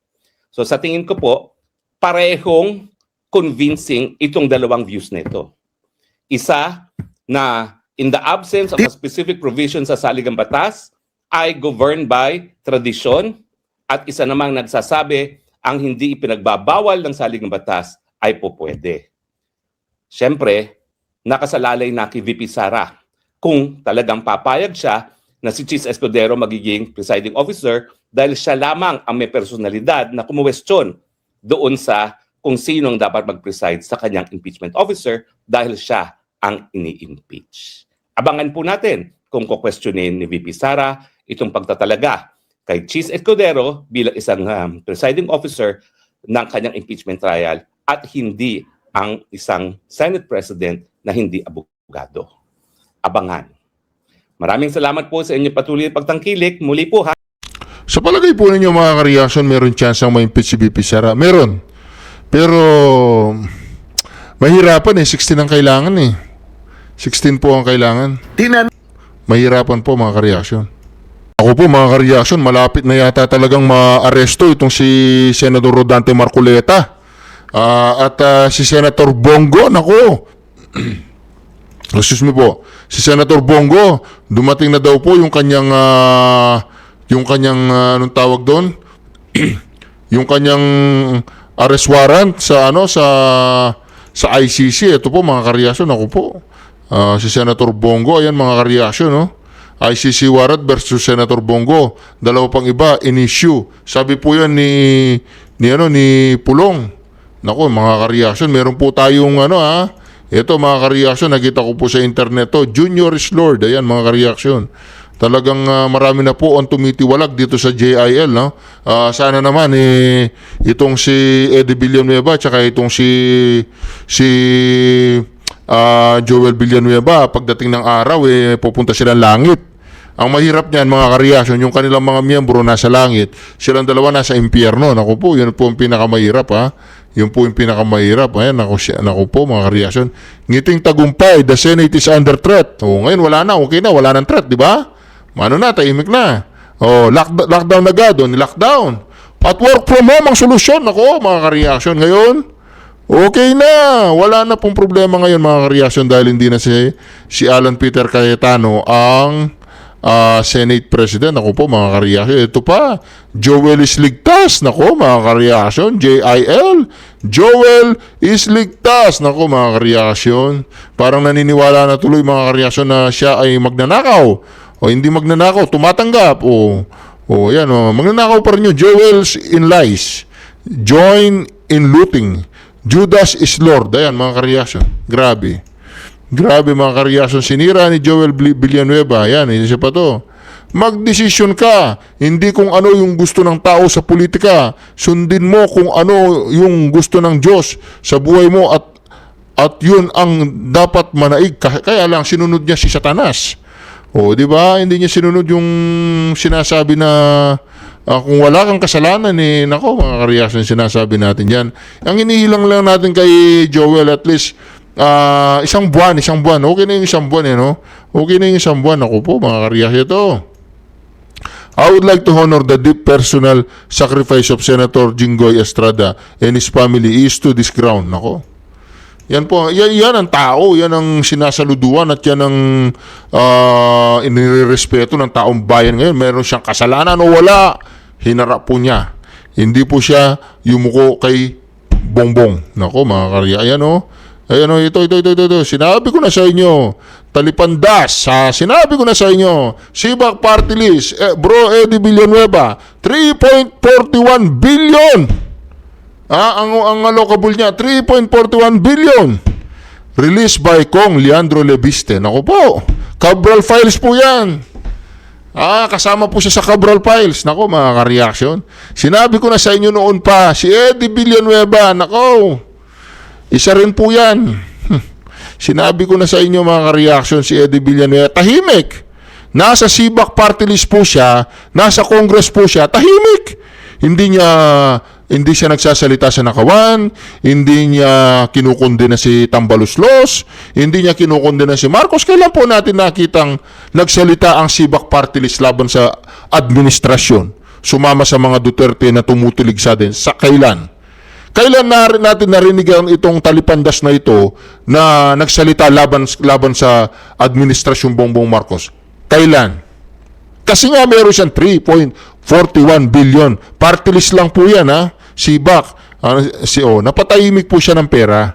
So sa tingin ko po, parehong convincing itong dalawang views nito. Isa na in the absence of a specific provision sa saligang batas ay governed by tradition, at isa namang nagsasabi ang hindi ipinagbabawal ng saligang batas ay po pwede. Siyempre, nakasalalay na kay VP Sara kung talagang papayag siya na si Chis Escudero magiging presiding officer dahil siya lamang ang may personalidad na kumuwestiyon doon sa kung sinong dapat mag-preside sa kanyang impeachment officer dahil siya ang ini-impeach. Abangan po natin kung kukwestiyonin ni VP Sara itong pagtatalaga kay Chis Escudero bilang isang presiding officer ng kanyang impeachment trial at hindi ang isang Senate President na hindi abogado. Abangan. Maraming salamat po sa inyong patuloy na pagtangkilik. Muli po ha. Sa palagay po ninyo mga ka-reaction, meron chance ang ma-impeach si VP Sara? Meron. Pero mahirapan 16 ang kailangan 16 po ang kailangan. Mahirapan po mga ka-reaction. Ako po mga ka-reaction, malapit na yata talagang ma-aresto itong si Senador Rodante Marcoleta. At si Senator Bongo, nako. Excuse me po. Si Senator Bongo, dumating na daw po yung kanyang anong tawag doon? Yung kanyang arrest warrant sa ICC. Ito po mga ka-reaction, ako po. Si Senator Bongo, ayan mga ka-reaction, no? ICC warrant versus Senator Bongo. Dalawa pang iba in-issue. Sabi po yan ni Pulong. Nako, mga ka-reaction, meron po tayong ito mga ka-reaction, nakita ko po sa internet to, Junior is Lord. Ayan mga ka-reaction. Talagang marami na po ang tumitiwalag dito sa JIL, no? Sana naman itong si Eddie Villanueva tsaka itong si Joel Villanueva, pagdating ng araw pupunta silang langit. Ang mahirap niyan mga ka-reaction, yung kanilang mga miyembro nasa langit, silang dalawa nasa impyerno. Naku po, yun po ang pinakamahirap Yun po yung pinakamahirap. Ayan, naku po mga ka-reaction. Ngiting tagumpay, the Senate is under threat. Ngayon wala na, okay na, wala nang threat, di ba? Mano na, tahimik na. Lockdown agad, lockdown. At work from home ang solusyon. Naku mga ka-reaction, ngayon okay na. Wala na pong problema ngayon mga ka-reaction dahil hindi na si Alan Peter Cayetano ang Senate President. Ako po mga ka-reaction. Ito pa, Joel is ligtas. Nako mga ka-reaction, JIL, Joel is ligtas. Nako mga ka-reaction, parang naniniwala na tuloy mga ka-reaction na siya ay magnanakaw. O hindi magnanakaw, tumatanggap. Yan magnanakaw pa rin yung Joel's in lies, join in looting, Judas is Lord. Ayan mga ka-reaction, grabe mga ka-reaction, sinira ni Joel Villanueva. Yan, isa pa to. Magdesisyon ka, hindi kung ano yung gusto ng tao sa politika. Sundin mo kung ano yung gusto ng Diyos sa buhay mo at yun ang dapat manaig. Kaya lang sinunod niya si Satanas. Di ba? Hindi niya sinunod yung sinasabi na kung wala kang kasalanan nako mga ka-reaction, sinasabi natin yan. Ang hinihilang lang natin kay Joel, at least isang buwan. Okay na yung isang buwan no? Okay na yung isang buwan. Ako po mga ka-reaction, ito. I would like to honor the deep personal sacrifice of Senator Jinggoy Estrada and his family is to this ground. Nako. Yan po, yan ang tao, yan ang sinasaluduan at yan ang inirespeto ng taong bayan ngayon. Meron siyang kasalanan o wala, hinarap po niya. Hindi po siya yumuko kay Bongbong. Nako mga ka-reaction, ayan ito. Sinabi ko na sa inyo, talipandas, sinabi ko na sa inyo, Sibak Party List, Bro Eddie Villanueva, 3.41 billion. Ang allocable niya, 3.41 billion. Released by Kong Leandro Lebiste. Naku po, Cabral Files po yan. Kasama po siya sa Cabral Files. Naku mga ka-reaction, sinabi ko na sa inyo noon pa, si Eddie Villanueva, nako, isa rin po yan. Sinabi ko na sa inyo mga ka-reaction, si Eddie Villanueva, tahimik. Nasa Sibak Party List po siya, nasa Congress po siya, tahimik. Hindi siya nagsasalita sa nakawan, hindi niya kinukundina si Tambaluslos, hindi niya kinukundina si Marcos. Kailan po natin nakitang nagsalita ang Sibak Party List laban sa administrasyon? Sumama sa mga Duterte na tumutulig sa din. Sa kailan? Kailan natin narinig itong talipandas na ito na nagsalita laban sa administrasyong Bongbong Marcos? Kailan? Kasi nga meron siyang 3.41 billion. Party list lang po yan, ha? Si Bac, napatahimik po siya ng pera.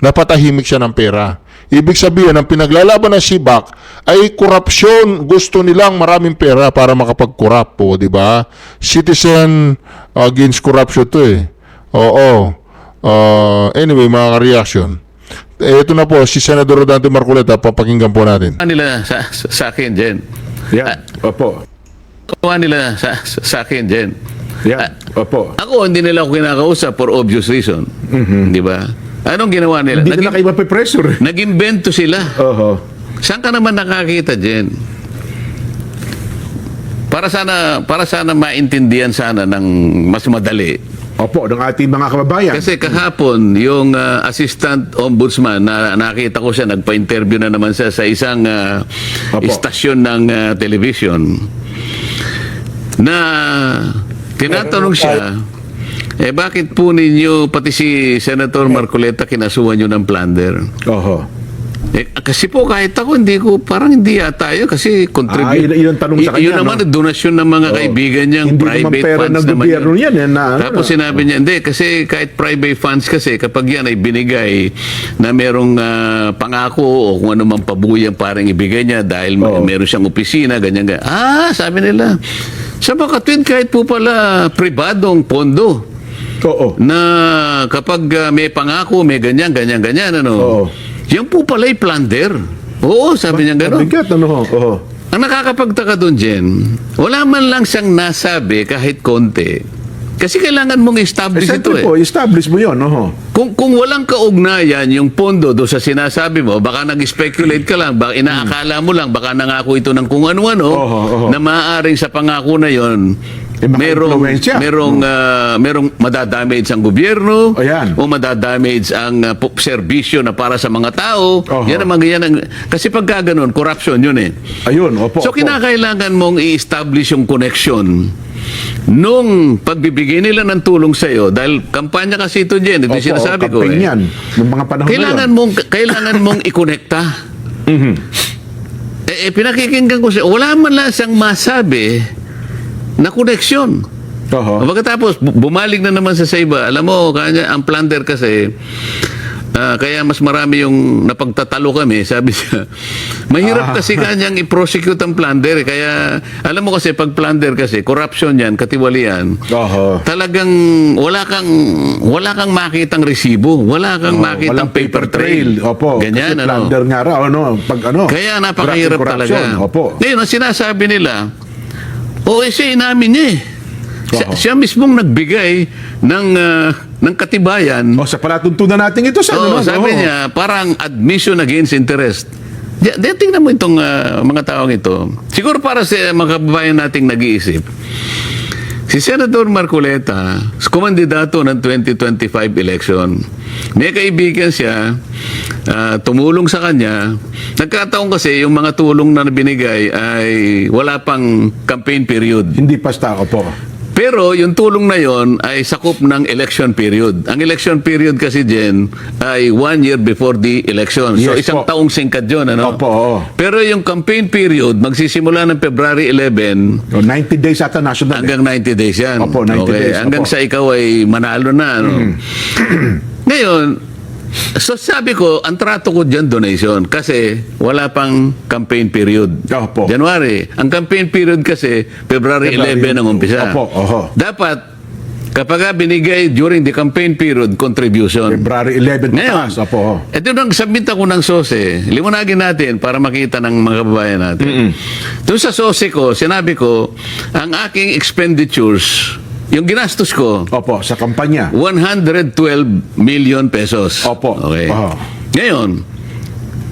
Napatahimik siya ng pera. Ibig sabihin, ang pinaglalaban ng SIBAC ay korupsyon. Gusto nilang maraming pera para makapag-corrupt po, di ba? Citizen against corruption to eh. Oo. Anyway, mga ka-reaction. Ito na po, si Senador Rodante Marcoleta, papakinggan po natin. Nila sa akin, Jen. Yan, opo. Kuha nila sa akin, Jen. Yan, opo. Ako, hindi nila ako kinakausap for obvious reason. Di ba? Anong ginawa nila? Hindi nila kayo mapipressure. Nag-invento sila. Oho. Saan ka naman nakakita, Jen? Para sana maintindihan sana ng mas madali. Opo, ng ating mga kababayan. Kasi kahapon, yung assistant ombudsman, na nakita ko siya, nagpa-interview na naman siya sa isang istasyon ng television, na tinatanong siya, bakit po ninyo, pati si Senator Marcoleta, kinasuhan nyo ng plunder? Oho. Kasi po kahit ako, parang hindi yata yun kasi contribute. Yun ang tanong sa kanya. Yun naman, donasyon ng mga kaibigan niyang Hindi private naman pera funds ng naman gobyerno yan. Tapos sinabi niya, hindi, kasi kahit private funds kasi, kapag yan ay binigay na merong pangako o kung ano mang pabuyang parang ibigay niya dahil meron siyang opisina, ganyan. Sabi nila, sa Makatwid kahit po pala pribadong pondo. Oo. Na kapag may pangako, may ganyan, ano. Oo. Yan po pala'y plunder. Oo, sabi niya gano'n. Mabigat, ano? Oo. Ang nakakapagtaka doon, Jen, wala man lang siyang nasabi kahit konti. Kasi kailangan mong establish ito eh. Po, establish mo yun, oho. Kung walang kaugnayan yung pondo do sa sinasabi mo, baka nag-speculate ka lang, baka inaakala mo lang, baka nangako ito ng kung ano-ano, na maaaring sa pangako na yon merong madadamage ang gobyerno o madadamage ang serbisyo na para sa mga tao. Yan ang kasi pagka ganun, corruption yun eh. Ayun, opo. So kinakailangan mong i-establish yung connection nung pagbibigay nila ng tulong sa iyo dahil kampanya kasi ito Jen, ito sinasabi ko eh. Yan, ng mga panahon kailangan mong i-connecta. Pinakikinggan ko siya, wala man lang siyang masabi na koneksyon. Pagkatapos, bumalik na naman sa iba. Alam mo, kanya, ang plunder kasi, kaya mas marami yung napagtatalo kami, sabi siya. Mahirap kasi kanyang i-prosecute ang plunder. Kaya, alam mo kasi, pag plunder kasi, corruption yan, katiwalian, talagang wala kang makitang resibo. Wala kang makitang paper trail. Opo. Ganyan, kasi plunder nga raw, Kaya napakahirap talaga. Opo. Ngayon, ang sinasabi nila, siya inamin niya eh. Siya mismong nagbigay ng katibayan. Sa palatuntunan natin ito. Sabi niya, parang admission against interest. Tingnan mo itong mga taong ito. Siguro para sa mga kababayan nating nag-iisip. Si Senator Marcoleta, kumandidato ng 2025 election. May kaibigan siya, tumulong sa kanya. Nagkataon kasi yung mga tulong na binigay ay wala pang campaign period. Hindi pa po. Pero yung tulong na yon ay sakop ng election period. Ang election period kasi, Jen, ay 1 year before the election. So isang taong singkat yun, ano? Opo. Pero yung campaign period, magsisimula ng February 11. 90 days ata national. Hanggang 90 days yan. Opo, 90 days. Hanggang sa ikaw ay manalo na, ano? Ngayon, so sabi ko, ang trato ko dyan donation kasi wala pang campaign period. Opo. January. Ang campaign period kasi February 11 ang umpisa. Opo. Dapat kapag binigay during the campaign period contribution. February 11 ngayon. Opo. Ito nang submit ako ng SOSE. Liwanagin natin para makita ng mga kababayan natin. Doon sa SOSE ko, sinabi ko, ang aking expenditures, yung ginastos ko. Opo, sa kampanya. 112 million pesos. Opo. Okay. Ngayon,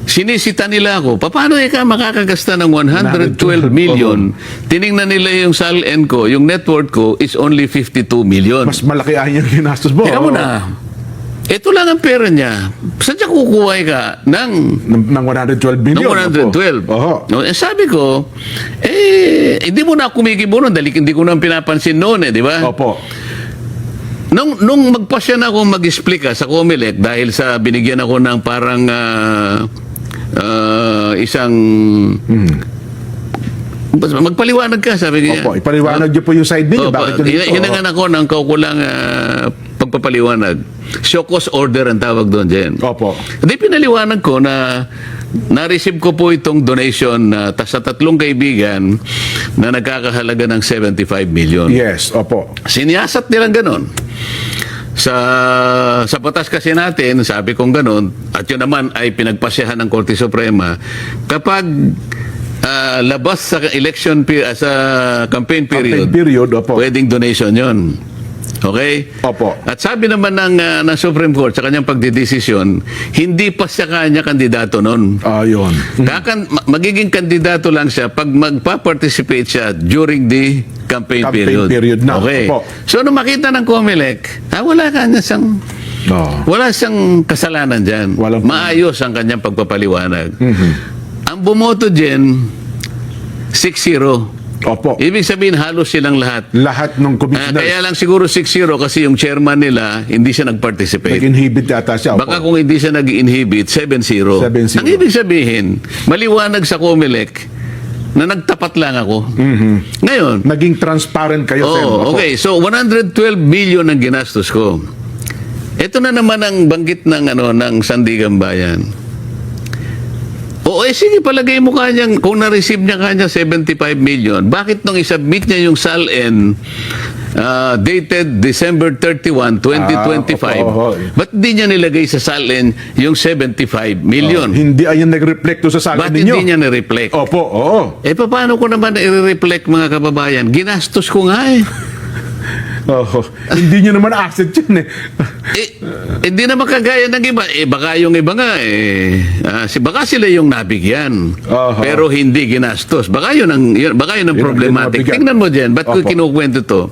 sinisita nila ako, paano ka makakagasta ng 112 million? Tiningnan nila yung SALN ko, yung net worth ko is only 52 million. Mas malaki ang yung ginastos mo. Teka mo na. Ito lang ang pera niya. Saan niya kukuha ka ng 112 million? Ng 112. No, sabi ko, hindi mo na kumikibo nun dahil hindi ko na pinapansin noon di ba? Opo. Nung magpasya na ako mag-explica sa COMELEC dahil sa binigyan ako ng parang isang magpaliwanag ka, sabi niya. Opo, ipaliwanag niyo po yung side ninyo. Opo, Bakit yun dito? hinangan ako ng kaukulang pagpapaliwanag. Show cause order ang tawag doon, Jen. Opo. Hindi, pinaliwanag ko na na-receive ko po itong donation sa 3 kaibigan na nagkakahalaga ng 75 million. Yes, opo. Siniyasat nilang ganon. Sa batas kasi natin, sabi kong ganon, at yun naman ay pinagpasyahan ng Korte Suprema, kapag labas sa election sa campaign period, opo. pwedeng donation yon. Okay? Opo. At sabi naman ng Supreme Court sa kanyang pagdidesisyon, hindi pa siya kanya kandidato nun. Yun. Magiging kandidato lang siya pag magpa-participate siya during the campaign period. Na. Okay. Opo. So, nung makita ng COMELEC, wala kanya siyang wala siyang kasalanan dyan. Maayos ang kanyang pagpapaliwanag. Ang bumoto dyan, 6-0. Opo. Ibig sabihin, halos silang lahat. Lahat ng commissioners. Kaya lang siguro 6-0 kasi yung chairman nila, hindi siya nag-participate. Nag-inhibit yata siya. Opo. Baka kung hindi siya nag-inhibit, 7-0. 7-0. Ang ibig sabihin, maliwanag sa COMELEC na nagtapat lang ako. Ngayon, naging transparent kayo, Sen. Opo. okay. So, 112 billion ang ginastos ko. Ito na naman ang banggit ng Sandigan Bayan. Sige, palagay mo kanyang, kung na-receive niya kanya 75 million, bakit nung isubmit niya yung SALN dated December 31, 2025, ba't di niya nilagay sa SALN yung 75 million? Hindi ayan nag-reflect sa salin Ba't ninyo? hindi niya na-reflect? Opo, oo. Paano ko naman i-reflect, mga kababayan? Ginastos ko nga eh. Hindi nyo naman asset yun eh. Hindi naman kagaya ng iba. Baka yung iba nga baka sila yung nabigyan. Pero hindi ginastos. Baka yun ang problematic. Tingnan mo dyan, ba't ko kinukwento to?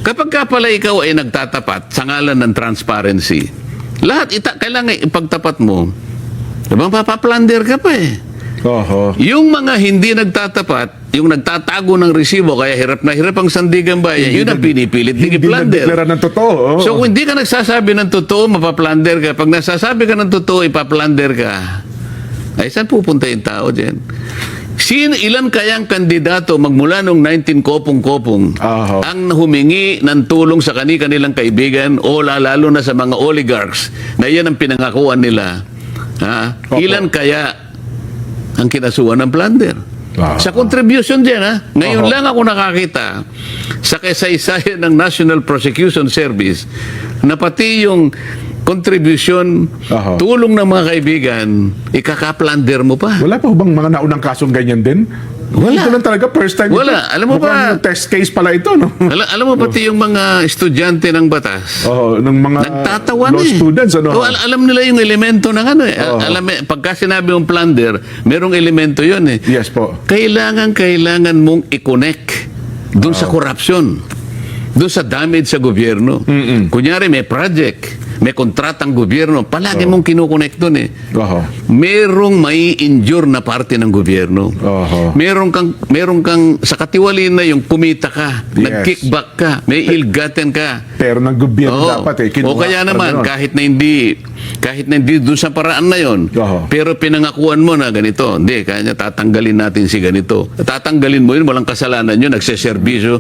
Kapag ka pala ikaw ay nagtatapat sa ngalan ng transparency, lahat kailangan ipagtapat mo. Diba, papaplander ka pa eh. Yung mga hindi nagtatapat, yung nagtatago ng resibo, kaya hirap na hirap ang Sandigan Bayan, yun ang pinipilit ng i-plunder. Hindi nagdeklara ng totoo. So kung hindi ka nagsasabi ng totoo, mapaplander ka. Pag nagsasabi ka ng totoo, ipaplander ka. Ay, saan pupunta yung tao dyan? Ilan kayang kandidato magmula nung 19 kopong-kopong ang humingi ng tulong sa kanilang kaibigan o lalo na sa mga oligarchs na yan ang pinangakuan nila? Ilan kaya ang kinasuhan ng plunder? Sa contribution dyan, ngayon lang ako nakakita sa kasaysayan ng National Prosecution Service na pati yung contribution, tulong ng mga kaibigan, ikaka-plunder mo pa. Wala pa bang mga naunang kasong ganyan din? Wala. Ito lang talaga, first time. Wala. Alam mo ba? Test case pala ito, no? Alam mo pati yung mga estudyante ng batas. Ng mga nagtatawa law students, ano? Alam nila yung elemento ng pagka sinabi yung plunder, merong elemento yun eh. Yes po. Kailangan mong i-connect dun sa corruption, dun sa damage sa gobyerno. Kunyari may project, may kontratang gobyerno, palagi mong kinukonect dun eh. Merong may injure na parte ng gobyerno. Meron kang sa katiwalin na yung kumita ka, nag-kickback ka, may ill-gotten ka. Pero ng gobyerno dapat eh. O kaya naman, kahit na hindi doon sa paraan na yon, pero pinangakuan mo na ganito, hindi, kanya tatanggalin natin si ganito. Tatanggalin mo yun, walang kasalanan yun, nagseserbisyo.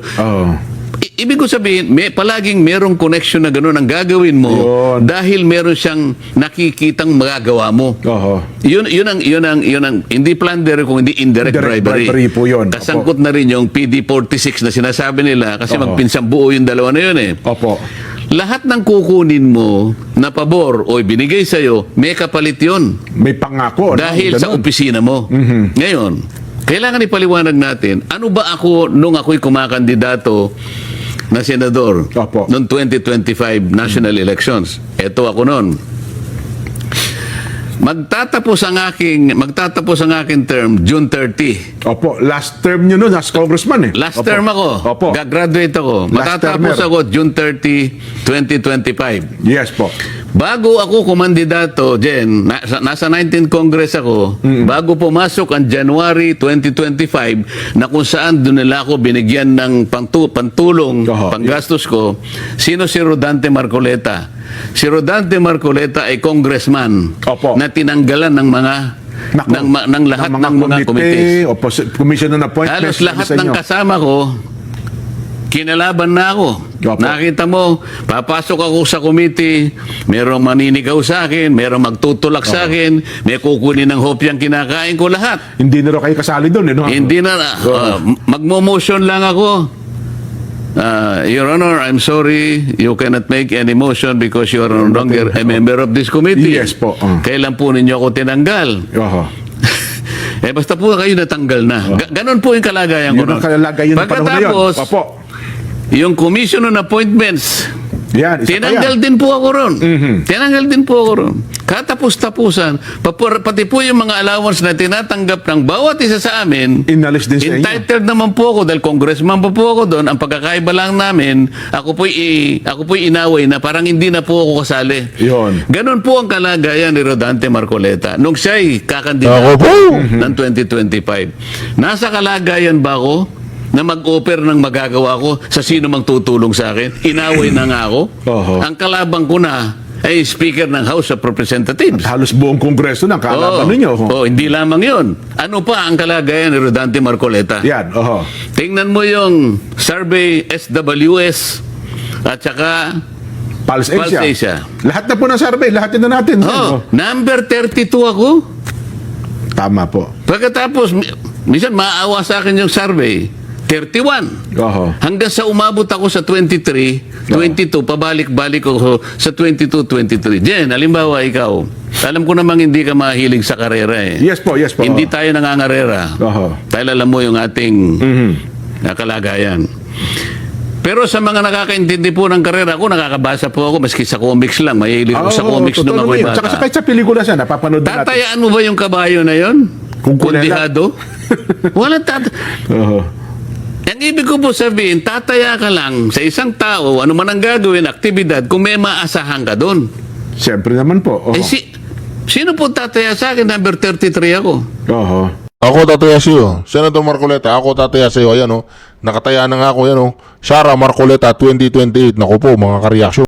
Ibig ko sabihin, palaging merong connection na gano'n ang gagawin mo dahil meron siyang nakikitang magagawa mo. Yun ang hindi plunder kung hindi indirect bribery. Po yun. Kasangkot na rin yung PD46 na sinasabi nila kasi magpinsang buo yung dalawa na yun eh. Lahat ng kukunin mo na pabor o ibinigay sa'yo, may kapalit yun. May pangako. Dahil sa opisina mo. Ngayon, kailangan ipaliwanag natin, ano ba ako nung ako'y kumakandidato na senador noong 2025 national elections? Ito ako noon. Magtatapos ang aking term June 30. Last term nyo noon as congressman eh. Last term ako. Gagraduate ako. Matatapos ako June 30, 2025. Yes po. Bago ako kumandidato, Jen, nasa 19th Congress ako, bago pumasok ang January 2025, na kung saan doon nila ako binigyan ng pantulong, panggastos ko, sino si Rodante Marcoleta? Si Rodante Marcoleta ay congressman na tinanggalan ng mga ng lahat ng mga committees. Commission on appointments. Halos lahat ng kasama ko, kinalaban na ako. Nakita mo, papasok ako sa committee, merong maninigaw sa akin, merong magtutulak sa akin, may kukunin ng hopyang kinakain ko lahat. Hindi na raw kayo kasali doon. No? Hindi na, magmo-motion lang ako. Your Honor, I'm sorry, you cannot make any motion because you are no longer a member of this committee. Yes po. Kailan po ninyo ako tinanggal? Basta po kayo natanggal na. Ganon po yung kalagayan ko. Yun ang kalagayan ng panahon na yun. Pagkatapos, yung Commission on Appointments, yan, tinanggal din po ako ron. Tinanggal din po ako ron. Katapos-tapusan, pati po yung mga allowance na tinatanggap ng bawat isa sa amin, inalis din sa inyo. entitled naman po ako dahil congressman pa po ako doon. Ang pagkakaiba lang namin, ako po'y inaway na parang hindi na po ako kasali. Yun. Ganon po ang kalagayan ni Rodante Marcoleta nung siya'y kakandidato ng 2025. Nasa kalagayan ba ako na mag-offer ng magagawa ko sa sino mang tutulong sa akin? Inaway na nga ako. Ang kalabang ko na ay Speaker ng House of Representatives. Halos buong kongreso ng kalaban ninyo. Hindi lamang yun. Ano pa ang kalagayan ni Rodante Marcoleta? Yan, Tingnan mo yung survey SWS at saka Pulse Pulse Asia. Asia. Lahat na po ng survey, lahat na natin. Number 32 ako. Tama po. Pagkatapos, minsan maawa sa akin yung survey. 31. Hanggang sa umabot ako sa 23, 22, pabalik-balik ako sa 22, 23. Jen, halimbawa ikaw, alam ko namang hindi ka mahilig sa karera eh. Yes po. Hindi tayo nangangarera. Dahil alam mo yung ating kalagayan. Pero sa mga nakakaintindi po ng karera ko, nakakabasa po ako, maski sa comics lang. Mahilig ako sa comics nung ako'y bata. Tsaka sa pelikula siya, napapanood natin. Tatayaan mo ba yung kabayo na yon? Kundihado? Walang Ang ibig ko po sabihin, tataya ka lang sa isang tao, ano man ang gagawin, aktibidad, kung may maasahan ka doon. Siyempre naman po. Sino po tataya sa akin? Number 33 ako. Ako tataya sa iyo. Senator Marcoleta, ako tataya sa iyo. Ayan, nakataya na nga ako. Yan, Sara Marcoleta 2028. Naku po, mga kareaksyon.